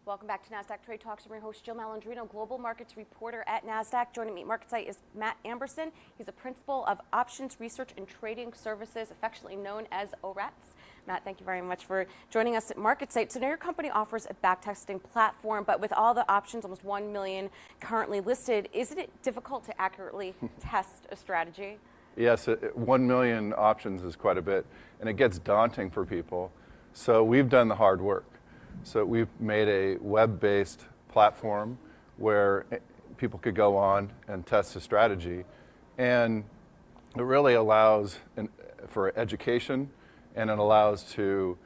Welcome back to Nasdaq Trade Talks. I'm your host, Jill Malandrino, Global Markets Reporter at Nasdaq. Joining me at MarketSite is Matt Amberson. He's a principal of Options Research and Trading Services, affectionately known as ORATS. Matt, thank you very much for joining us at MarketSite. So now your company offers a backtesting platform, but with all the options, almost 1 million currently listed, isn't it difficult to accurately test a strategy? Yes, 1 million options is quite a bit, and it gets daunting for people. So we've done the hard work. So we've made a web-based platform where people could go on and test a strategy, and it really allows for education, and it allows to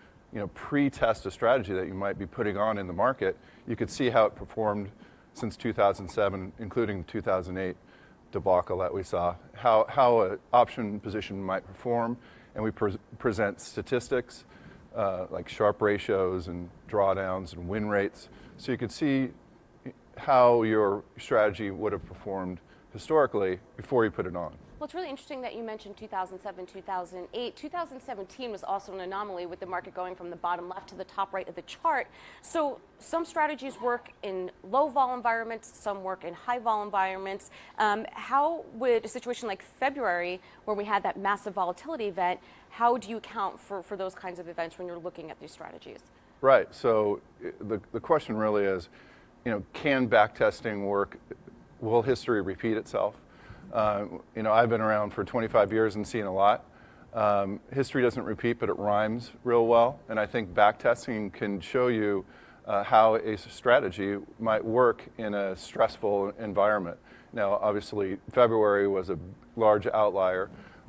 pre-test a strategy that you might be putting on in the market. You could see how it performed since 2007, including the 2008 debacle that we saw, how an option position might perform, and we present statistics like Sharpe ratios and drawdowns and win rates, so you could see how your strategy would have performed historically before you put it on. Well, it's really interesting that you mentioned 2007, 2008. 2017 was also an anomaly with the market going from the bottom left to the top right of the chart. So some strategies work in low vol environments, some work in high vol environments. How would a situation like February, where we had that massive volatility event, how do you account for those kinds of events when you're looking at these strategies? Right, so the question really is, can backtesting work? Will history repeat itself? I've been around for 25 years and seen a lot. History doesn't repeat, but it rhymes real well. And I think backtesting can show you how a strategy might work in a stressful environment. Now, obviously, February was a large outlier,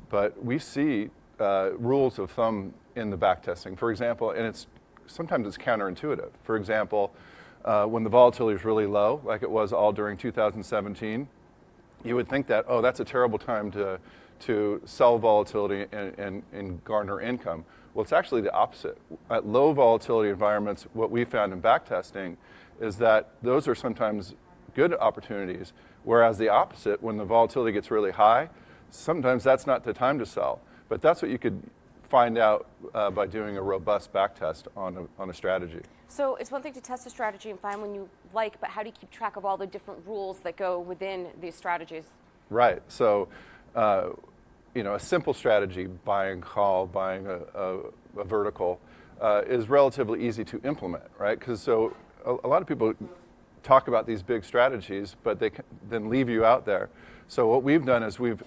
but we see rules of thumb in the backtesting. For example, and sometimes it's counterintuitive. For example, when the volatility is really low, like it was all during 2017, you would think that, oh, that's a terrible time to sell volatility and garner income. Well, it's actually the opposite. At low volatility environments, what we found in backtesting is that those are sometimes good opportunities, whereas the opposite, when the volatility gets really high, sometimes that's not the time to sell. But that's what you could find out by doing a robust backtest on a strategy. So it's one thing to test a strategy and find one you like, but how do you keep track of all the different rules that go within these strategies? Right. So, a simple strategy, buying call, buying a vertical, is relatively easy to implement, right? Because so a lot of people talk about these big strategies, but they then leave you out there. So what we've done is we've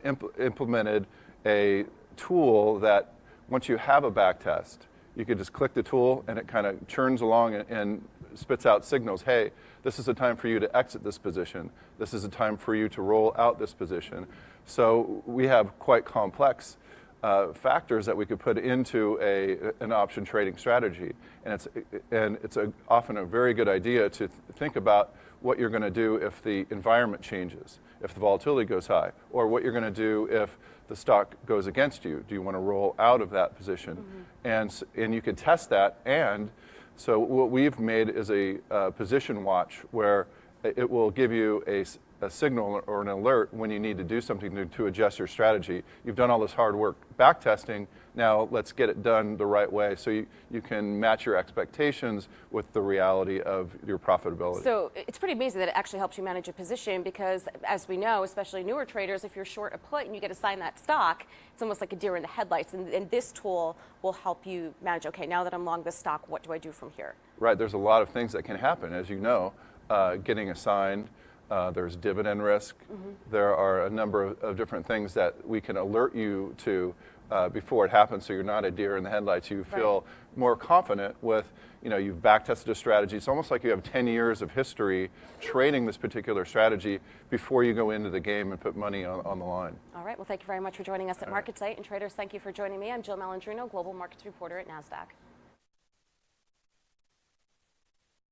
implemented a tool that once you have a back test, you could just click the tool and it kind of churns along and spits out signals. Hey, this is a time for you to exit this position. This is a time for you to roll out this position. So we have quite complex factors that we could put into an option trading strategy. And it's often a very good idea to think about what you're going to do if the environment changes, if the volatility goes high, or what you're going to do if the stock goes against you. Do you want to roll out of that position? Mm-hmm. And you could test that. And so what we've made is a position watch where it will give you a signal or an alert when you need to do something to adjust your strategy. You've done all this hard work back testing. Now let's get it done the right way so you can match your expectations with the reality of your profitability. So it's pretty amazing that it actually helps you manage a position because, as we know, especially newer traders, if you're short a put and you get assigned that stock, it's almost like a deer in the headlights. And this tool will help you manage, okay, now that I'm long this stock, what do I do from here? Right, there's a lot of things that can happen, as you know, getting assigned. There's dividend risk. Mm-hmm. There are a number of different things that we can alert you to before it happens, so you're not a deer in the headlights. You feel more confident with, you've backtested a strategy. It's almost like you have 10 years of history trading this particular strategy before you go into the game and put money on the line. All right, well, thank you very much for joining us at MarketSite. And traders, thank you for joining me. I'm Jill Malandrino, Global Markets Reporter at Nasdaq.